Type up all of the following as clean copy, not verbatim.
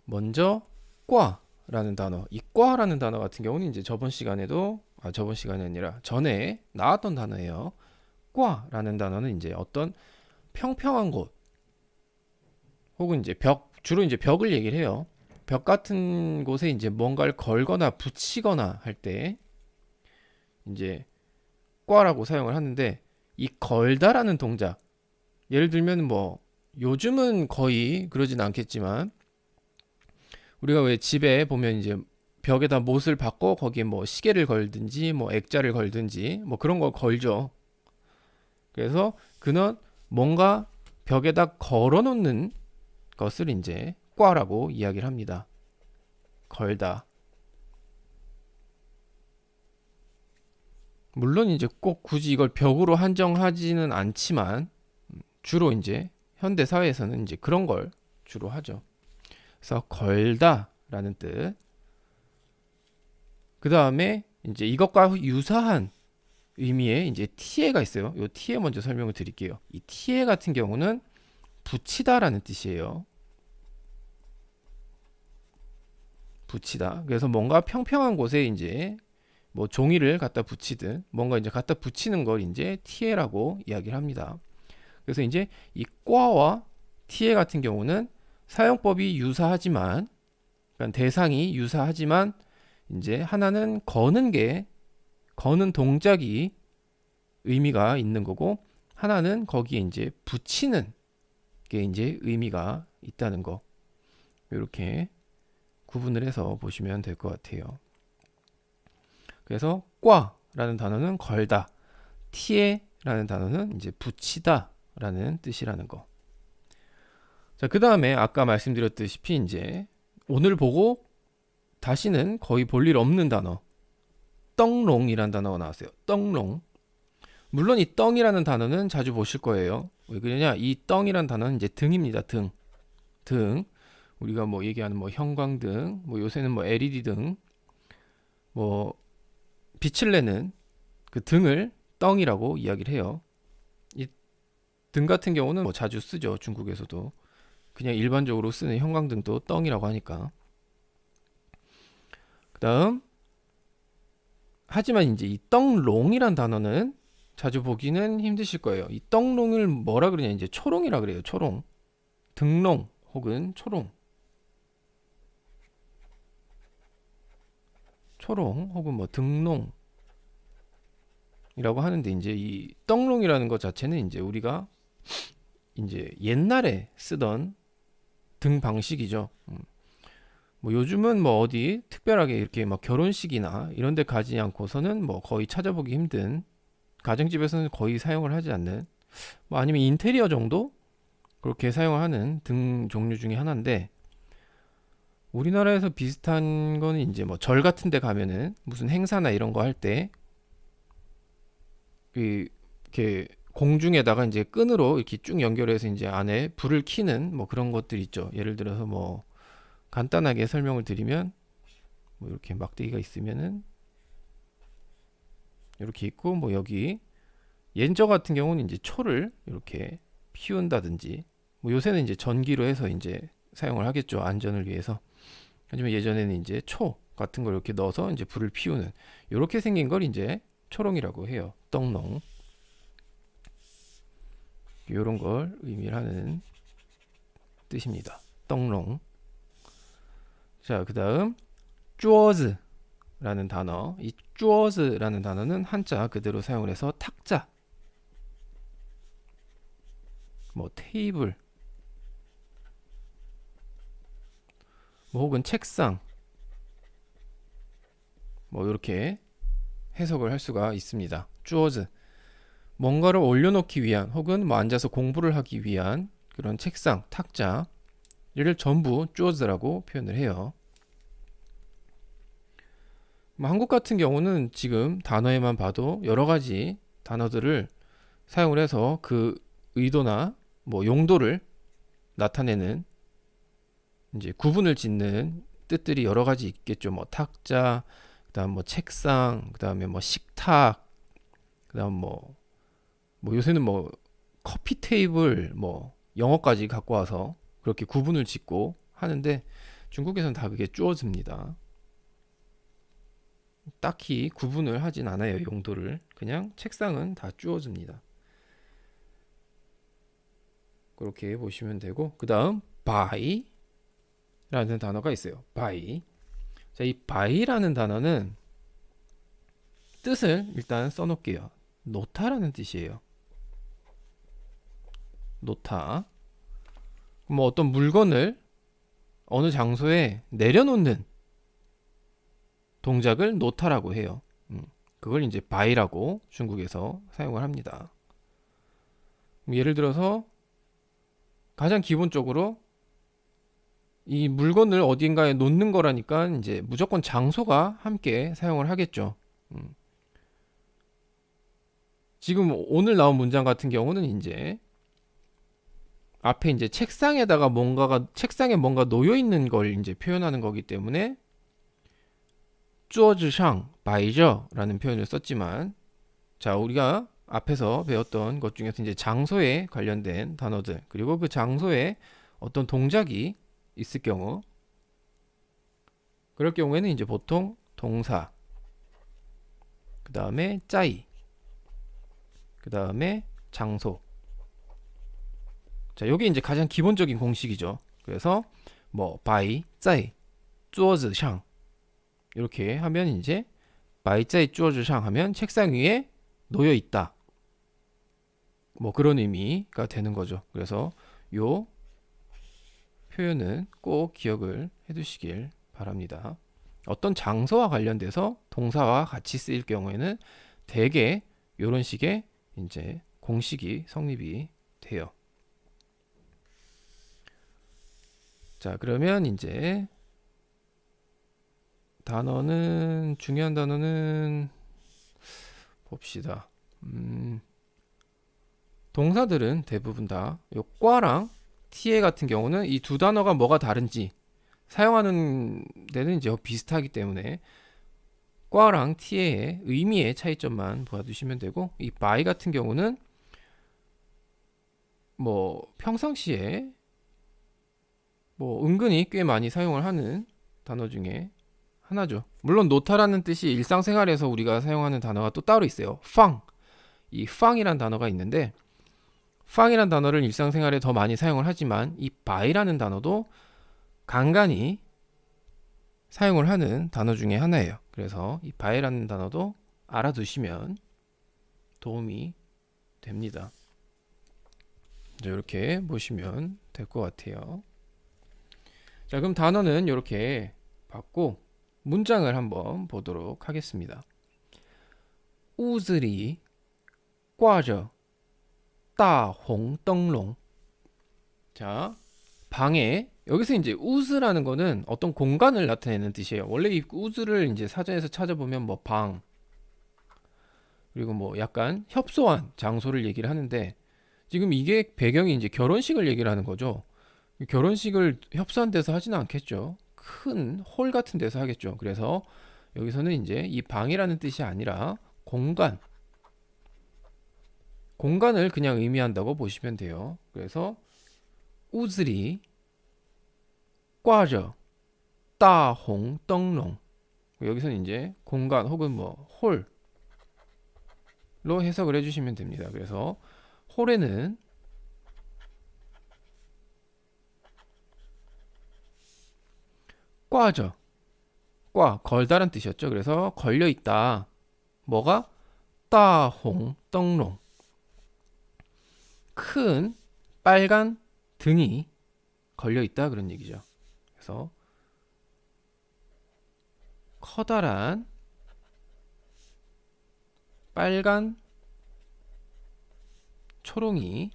먼저 과라는 단어, 이 과라는 단어 같은 경우는 이제 저번 시간이 아니라 전에 나왔던 단어예요. 과라는 단어는 이제 어떤 평평한 곳 혹은 이제 주로 이제 벽을 얘기를 해요. 벽 같은 곳에 이제 뭔가를 걸거나 붙이거나 할 때 이제 과라고 사용을 하는데, 이 걸다라는 동작, 예를 들면 뭐 요즘은 거의 그러진 않겠지만 우리가 왜 집에 보면 이제 벽에다 못을 박고 거기에 뭐 시계를 걸든지 뭐 액자를 걸든지 뭐 그런 걸 걸죠. 그래서 그는 뭔가 벽에다 걸어 놓는 것을 이제 꽈라고 이야기를 합니다. 걸다. 물론 이제 꼭 굳이 이걸 벽으로 한정하지는 않지만 주로 이제 현대 사회에서는 이제 그런 걸 주로 하죠. 그래서 걸다라는 뜻. 그 다음에 이제 이것과 유사한 의미의 이제 티에가 있어요. 이 티에 먼저 설명을 드릴게요. 이 티에 같은 경우는 붙이다라는 뜻이에요. 붙이다. 그래서 뭔가 평평한 곳에 이제 뭐 종이를 갖다 붙이든 뭔가 이제 갖다 붙이는 걸 이제 티에라고 이야기를 합니다. 그래서 이제 이 꽈와 티에 같은 경우는 사용법이 유사하지만, 그러니까 대상이 유사하지만 이제 하나는 거는 동작이 의미가 있는 거고, 하나는 거기에 이제 붙이는 게 이제 의미가 있다는 거. 이렇게 구분을 해서 보시면 될 것 같아요. 그래서 꽈라는 단어는 걸다, 티에라는 단어는 이제 붙이다라는 뜻이라는 거. 자, 그 다음에 아까 말씀드렸듯이 이제 오늘 보고 다시는 거의 볼 일 없는 단어, 떡롱이라는 단어가 나왔어요. 떡롱. 물론 이 떵이라는 단어는 자주 보실 거예요. 왜 그러냐? 이 떵이라는 단어는 이제 등입니다. 등. 등. 우리가 뭐 얘기하는 뭐 형광등, 뭐 요새는 뭐 LED 등, 뭐 빛을 내는 그 등을 떵이라고 이야기를 해요. 이 등 같은 경우는 뭐 자주 쓰죠. 중국에서도. 그냥 일반적으로 쓰는 형광등도 떵이라고 하니까. 그다음, 하지만 이제 이 떡롱이란 단어는 자주 보기는 힘드실 거예요. 이 떡롱을 뭐라 그러냐, 이제 초롱이라 그래요. 초롱. 등롱 혹은 초롱. 초롱 혹은 뭐 등롱이라고 하는데, 이제 이 떡롱이라는 것 자체는 이제 우리가 이제 옛날에 쓰던 등 방식이죠. 뭐 요즘은 뭐 어디 특별하게 이렇게 막 결혼식이나 이런 데 가지 않고서는 뭐 거의 찾아보기 힘든, 가정집에서는 거의 사용을 하지 않는, 뭐 아니면 인테리어 정도 그렇게 사용을 하는 등 종류 중에 하나인데, 우리나라에서 비슷한 거는 이제 뭐 절 같은 데 가면은 무슨 행사나 이런 거 할 때 이렇게 공중에다가 이제 끈으로 이렇게 쭉 연결해서 이제 안에 불을 켜는 뭐 그런 것들 있죠. 예를 들어서 뭐 간단하게 설명을 드리면 뭐 이렇게 막대기가 있으면은 이렇게 있고, 뭐 여기 연저 같은 경우는 이제 초를 이렇게 피운다든지, 뭐 요새는 이제 전기로 해서 이제 사용을 하겠죠. 안전을 위해서. 하지만 예전에는 이제 초 같은 걸 이렇게 넣어서 이제 불을 피우는, 이렇게 생긴 걸 이제 초롱이라고 해요. 떡롱. 이런 걸 의미를 하는 뜻입니다. 떡롱. 자, 그 다음 쭈어즈라는 단어. 이 쭈어즈라는 단어는 한자 그대로 사용을 해서 탁자, 뭐 테이블, 뭐 혹은 책상, 뭐 이렇게 해석을 할 수가 있습니다. 쭈어즈. 뭔가를 올려놓기 위한 혹은 뭐 앉아서 공부를 하기 위한 그런 책상, 탁자, 이를 전부 쭈어즈라고 표현을 해요. 뭐 한국 같은 경우는 지금 단어에만 봐도 여러 가지 단어들을 사용을 해서 그 의도나 뭐 용도를 나타내는, 이제 구분을 짓는 뜻들이 여러 가지 있겠죠. 뭐 탁자, 그다음 뭐 책상, 그다음에 뭐 식탁, 그다음 뭐 요새는 뭐 커피 테이블, 뭐 영어까지 갖고 와서 그렇게 구분을 짓고 하는데, 중국에서는 다 그게 쭈어즈입니다. 딱히 구분을 하진 않아요, 용도를. 그냥 책상은 다 쭈어즈입니다. 그렇게 보시면 되고, 그 다음 바이라는 단어가 있어요. 바이. 자, 이 바이라는 단어는 뜻을 일단 써놓을게요. 놓다라는 뜻이에요. 놓다. 뭐 어떤 물건을 어느 장소에 내려놓는 동작을 놓다라고 해요. 그걸 이제 바이라고 중국에서 사용을 합니다. 예를 들어서 가장 기본적으로 이 물건을 어딘가에 놓는 거라니까 이제 무조건 장소가 함께 사용을 하겠죠. 지금 오늘 나온 문장 같은 경우는 이제 앞에 이제 책상에 뭔가 놓여 있는 걸 이제 표현하는 거기 때문에 桌子上摆着라는 표현을 썼지만, 자, 우리가 앞에서 배웠던 것 중에서 이제 장소에 관련된 단어들, 그리고 그 장소에 어떤 동작이 있을 경우, 그럴 경우에는 이제 보통 동사, 그 다음에 짜이, 그 다음에 장소. 자, 요게 이제 가장 기본적인 공식이죠. 그래서 뭐 바이, 짜이, 桌子上 이렇게 하면 이제 바이짜이 桌子上 하면 책상 위에 놓여 있다. 뭐 그런 의미가 되는 거죠. 그래서 요 표현은 꼭 기억을 해두시길 바랍니다. 어떤 장소와 관련돼서 동사와 같이 쓰일 경우에는 대개 이런 식의 이제 공식이 성립이 돼요. 자, 그러면 이제 중요한 단어는 봅시다. 동사들은 대부분 다 요 꽈랑 티에 같은 경우는 이 두 단어가 뭐가 다른지 사용하는 데는 이제 비슷하기 때문에 꽈랑 티에의 의미의 차이점만 보아두시면 되고, 이 by 같은 경우는 뭐 평상시에 뭐 은근히 꽤 많이 사용을 하는 단어 중에 하나죠. 물론 노타라는 뜻이 일상생활에서 우리가 사용하는 단어가 또 따로 있어요. 팡. 이 팡이란 단어가 있는데, 팡이란 단어를 일상생활에 더 많이 사용을 하지만 이 바이라는 단어도 간간히 사용을 하는 단어 중에 하나예요. 그래서 이 바이라는 단어도 알아두시면 도움이 됩니다. 이렇게 보시면 될 것 같아요. 자, 그럼 단어는 이렇게 봤고 문장을 한번 보도록 하겠습니다. 屋子里挂着大红灯笼. 자, 방에, 여기서 이제 우즈라는 거는 어떤 공간을 나타내는 뜻이에요. 원래 이 우즈를 이제 사전에서 찾아보면 뭐 방, 그리고 뭐 약간 협소한 장소를 얘기를 하는데, 지금 이게 배경이 이제 결혼식을 얘기를 하는 거죠. 결혼식을 협소한 데서 하지는 않겠죠. 큰 홀 같은 데서 하겠죠. 그래서 여기서는 이제 이 방이라는 뜻이 아니라 공간을 그냥 의미한다고 보시면 돼요. 그래서 우즈리 꽈저 따홍灯笼, 여기서는 이제 공간 혹은 뭐 홀로 해석을 해주시면 됩니다. 그래서 홀에는 꽈저, 걸다란 뜻이었죠. 그래서 걸려 있다. 뭐가? 따홍灯笼, 큰 빨간 등이 걸려 있다, 그런 얘기죠. 그래서 커다란 빨간 초롱이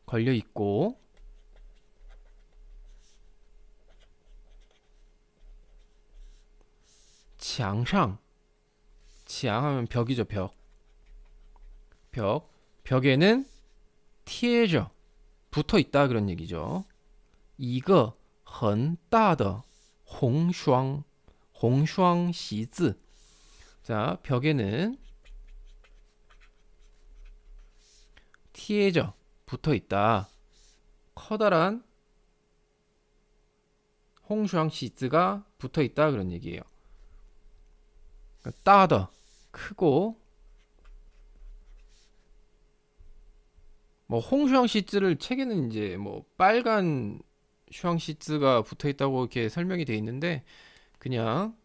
걸려 있고,墙上, 지향하면 벽이죠. 벽에는贴着, 붙어 있다, 그런 얘기죠. 一个很大的红双喜字. 자, 벽에는 贴着, 붙어 있다. 커다란 홍슈왕시즈가 붙어 있다 그런 얘기예요. 그러니까 따더 크고 뭐 홍슈왕시즈를 책에는 이제 뭐 빨간 슈왕시즈가 붙어 있다고 이렇게 설명이 돼 있는데 그냥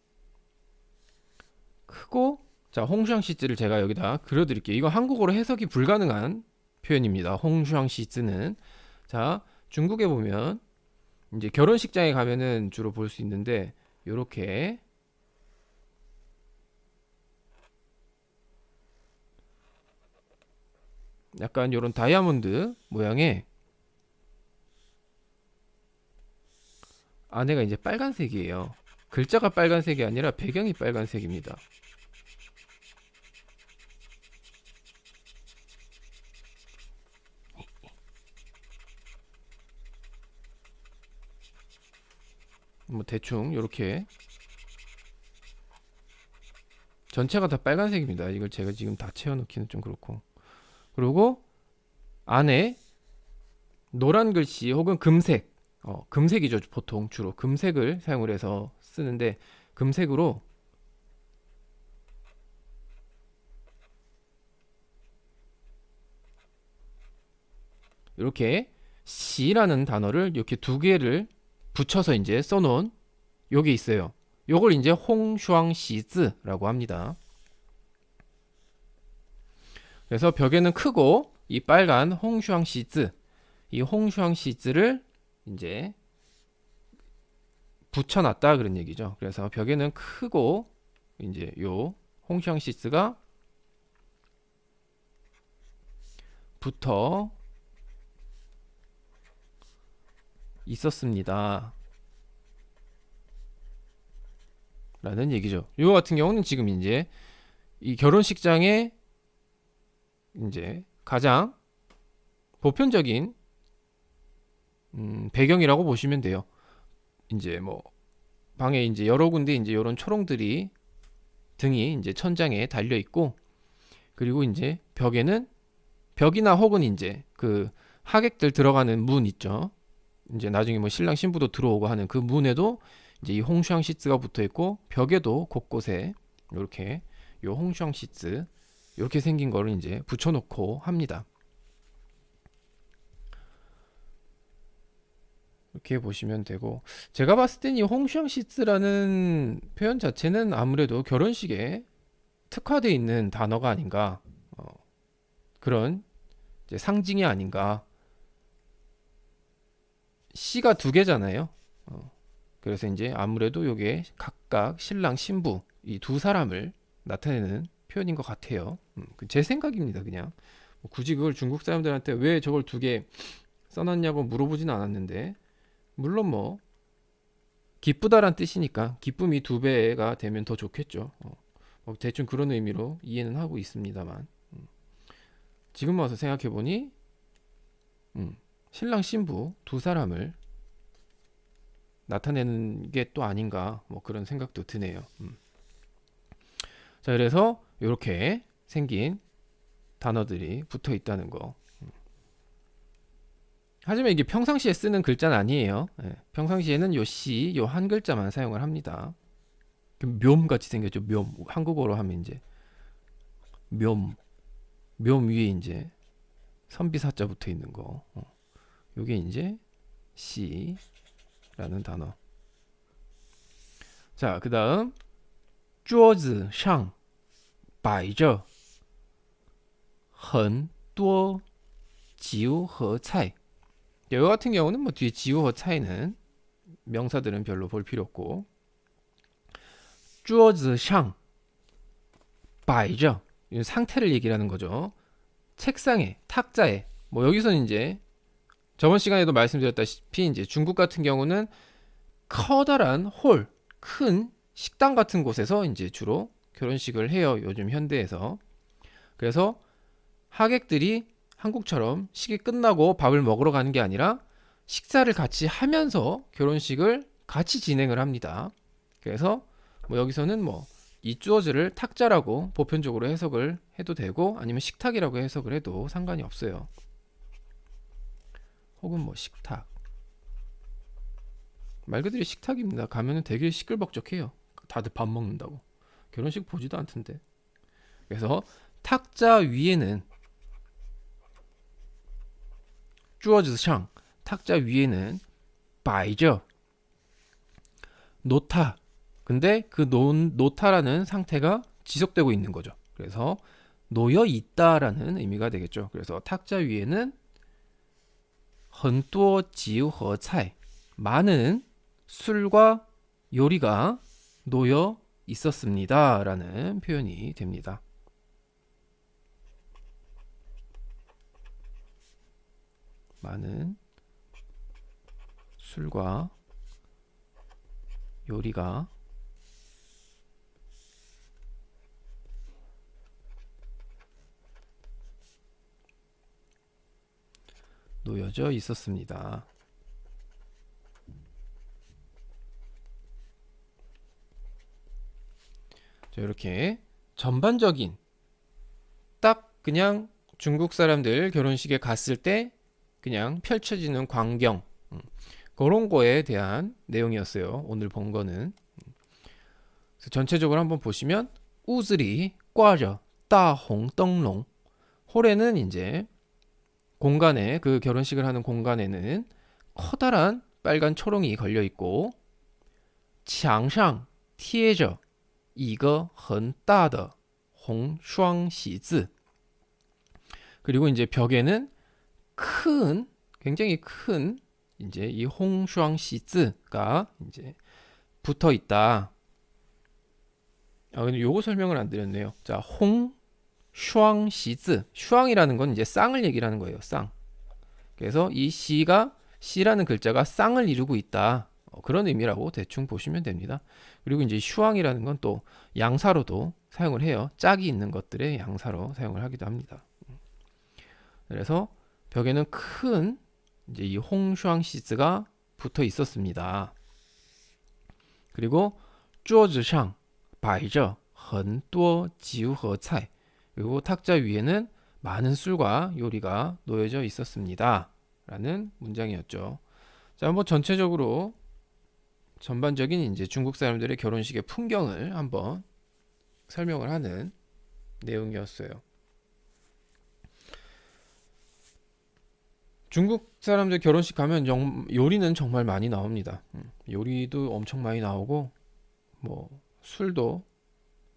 크고 자 홍슈왕시즈를 제가 여기다 그려드릴게요. 이거 한국어로 해석이 불가능한 표현입니다. 홍슈왕시즈는 자 중국에 보면 이제 결혼식장에 가면은 주로 볼 수 있는데 요렇게 약간 요런 다이아몬드 모양의 안에가 이제 빨간색이에요. 글자가 빨간색이 아니라 배경이 빨간색입니다. 뭐 대충 요렇게 전체가 다 빨간색입니다. 이걸 제가 지금 다 채워넣기는 좀 그렇고 그리고 안에 노란 글씨 혹은 금색 금색이죠. 보통 주로 금색을 사용을 해서 쓰는데 금색으로 이렇게 시라는 단어를 이렇게 두 개를 붙여서 이제 써놓은 요게 있어요. 요걸 이제 홍슈왕시즈라고 합니다. 그래서 벽에는 크고 이 빨간 홍슈왕시즈 이 홍슈왕시즈를 이제 붙여놨다 그런 얘기죠. 그래서 벽에는 크고 이제 요 홍슈왕시즈가 붙어 있었습니다. 라는 얘기죠. 이거 같은 경우는 지금 이제 이 결혼식장에 이제 가장 보편적인 배경이라고 보시면 돼요. 이제 뭐 방에 이제 여러 군데 이제 이런 초롱들이 등이 이제 천장에 달려 있고 그리고 이제 벽에는 벽이나 혹은 이제 그 하객들 들어가는 문 있죠. 이제 나중에 뭐 신랑 신부도 들어오고 하는 그 문에도 이제 이 홍슈왕시즈가 붙어 있고 벽에도 곳곳에 이렇게 요 홍슈왕시즈 이렇게 생긴 거를 이제 붙여놓고 합니다. 이렇게 보시면 되고 제가 봤을 땐 이 홍슈왕시즈라는 표현 자체는 아무래도 결혼식에 특화되어 있는 단어가 아닌가 그런 이제 상징이 아닌가. 시가 두 개잖아요. 그래서 이제 아무래도 요게 각각 신랑 신부 이 두 사람을 나타내는 표현인 것 같아요. 제 생각입니다. 그냥 뭐 굳이 그걸 중국 사람들한테 왜 저걸 두 개 써놨냐고 물어보진 않았는데 물론 뭐 기쁘다란 뜻이니까 기쁨이 두 배가 되면 더 좋겠죠. 뭐 대충 그런 의미로 이해는 하고 있습니다만 지금 와서 생각해 보니 신랑 신부 두 사람을 나타내는 게 또 아닌가 뭐 그런 생각도 드네요. 자 그래서 이렇게 생긴 단어들이 붙어 있다는 거. 하지만 이게 평상시에 쓰는 글자는 아니에요. 평상시에는 요 시, 요 한 글자만 사용을 합니다. 묘 같이 생겼죠. 묘. 한국어로 하면 이제 묘. 묘 위에 이제 선비사자 붙어 있는 거. 요게 이제 시라는 단어. 자, 그다음 桌子上摆着很多酒和菜 이거 같은 경우는 뭐 뒤에 지우和차이는 명사들은 별로 볼 필요 없고 桌子上摆着 상태를 얘기를 하는 거죠. 책상에, 탁자에 뭐 여기서는 이제 저번 시간에도 말씀드렸다시피 이제 중국 같은 경우는 커다란 홀, 큰 식당 같은 곳에서 이제 주로 결혼식을 해요. 요즘 현대에서. 그래서 하객들이 한국처럼 식이 끝나고 밥을 먹으러 가는 게 아니라 식사를 같이 하면서 결혼식을 같이 진행을 합니다. 그래서 뭐 여기서는 뭐 이 쭈어즈를 탁자라고 보편적으로 해석을 해도 되고 아니면 식탁이라고 해석을 해도 상관이 없어요. 혹은 뭐 식탁 말 그대로 식탁입니다. 가면은 되게 시끌벅적해요. 다들 밥 먹는다고. 결혼식 보지도 않던데. 그래서 탁자 위에는 桌子上 탁자 위에는 摆着 놓다. 근데 그 놓다라는 상태가 지속되고 있는 거죠. 그래서 놓여 있다라는 의미가 되겠죠. 그래서 탁자 위에는 很多酒和菜 많은 술과 요리가 놓여 있었습니다. 라는 표현이 됩니다. 많은 술과 요리가 놓여져 있었습니다. 자, 이렇게 전반적인 딱 그냥 중국 사람들 결혼식에 갔을 때 그냥 펼쳐지는 광경, 그런 거에 대한 내용이었어요. 오늘 본 거는. 그래서 전체적으로 한번 보시면 우즈리 꽈져 따홍灯笼 홀에는 이제 공간에 그 결혼식을 하는 공간에는 커다란 빨간 초롱이 걸려 있고 墙上贴着一个很大的红双喜字 그리고 이제 벽에는 큰 굉장히 큰 이제 이 홍슈왕시즈가 이제 붙어 있다. 근데 요거 설명을 안 드렸네요. 자, 홍슈왕시즈. 슈왕이라는 건 이제 쌍을 얘기하는 거예요. 쌍. 그래서 이 시라는 글자가 쌍을 이루고 있다. 그런 의미라고 대충 보시면 됩니다. 그리고 이제 슈왕이라는 건 또 양사로도 사용을 해요. 짝이 있는 것들의 양사로 사용을 하기도 합니다. 그래서 벽에는 큰 이제 이 홍슈왕시즈가 붙어 있었습니다. 그리고 桌子上摆着很多酒和菜 그리고 탁자 위에는 많은 술과 요리가 놓여져 있었습니다. 라는 문장이었죠. 자, 한번 전체적으로 전반적인 이제 중국 사람들의 결혼식의 풍경을 한번 설명을 하는 내용이었어요. 중국 사람들 결혼식 가면 요리는 정말 많이 나옵니다. 요리도 엄청 많이 나오고 뭐 술도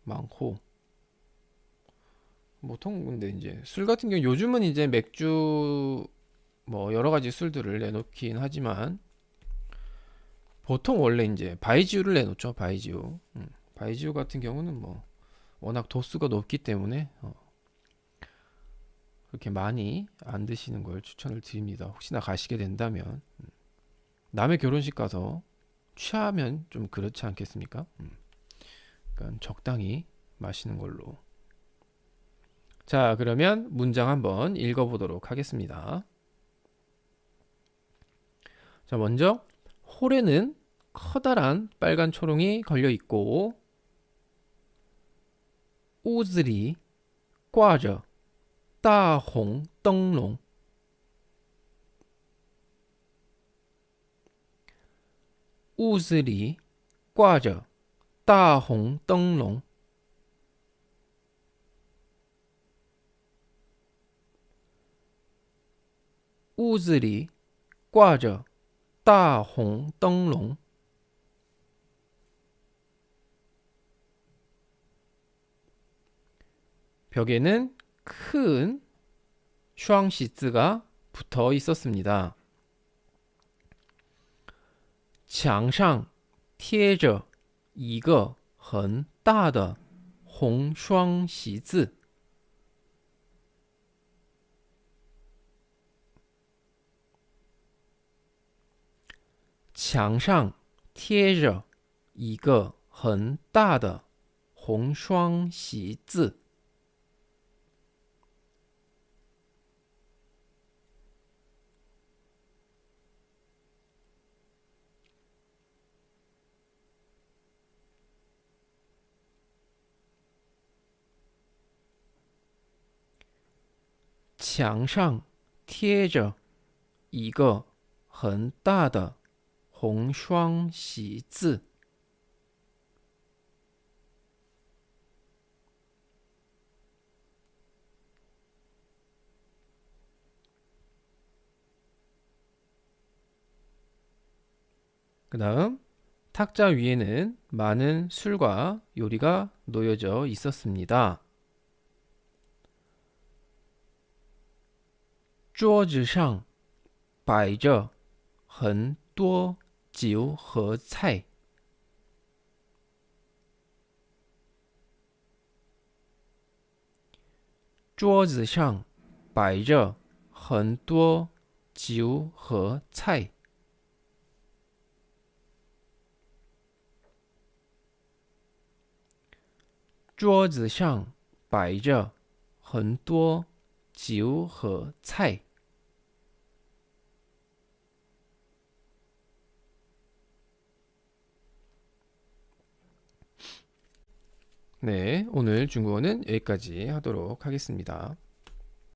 많고 보통 근데 이제 술 같은 경우 요즘은 이제 맥주 뭐 여러 가지 술들을 내놓긴 하지만 보통 원래 이제 바이지우를 내놓죠. 바이지우. 바이지우 같은 경우는 뭐 워낙 도수가 높기 때문에 그렇게 많이 안 드시는 걸 추천을 드립니다. 혹시나 가시게 된다면 남의 결혼식 가서 취하면 좀 그렇지 않겠습니까? 그러니까 적당히 마시는 걸로. 자, 그러면 문장 한번 읽어보도록 하겠습니다. 자, 먼저 홀에는 커다란 빨간 초롱이 걸려 있고 屋子里挂着大红灯笼 屋子里挂着大红灯笼 屋子里挂着大红灯笼 벽에는 큰 슈왕시즈가 붙어 있었습니다. 墙上贴着一个很大的红双喜字 墙上贴着一个很大的红双喜字 墙上贴着一个很大的红双喜字 그 다음 탁자 위에는 많은 술과 요리가 놓여져 있었습니다. 桌子上摆着很多酒和菜。桌子上摆着很多酒和菜。桌子上摆着很多酒和菜。 네, 오늘 중국어는 여기까지 하도록 하겠습니다.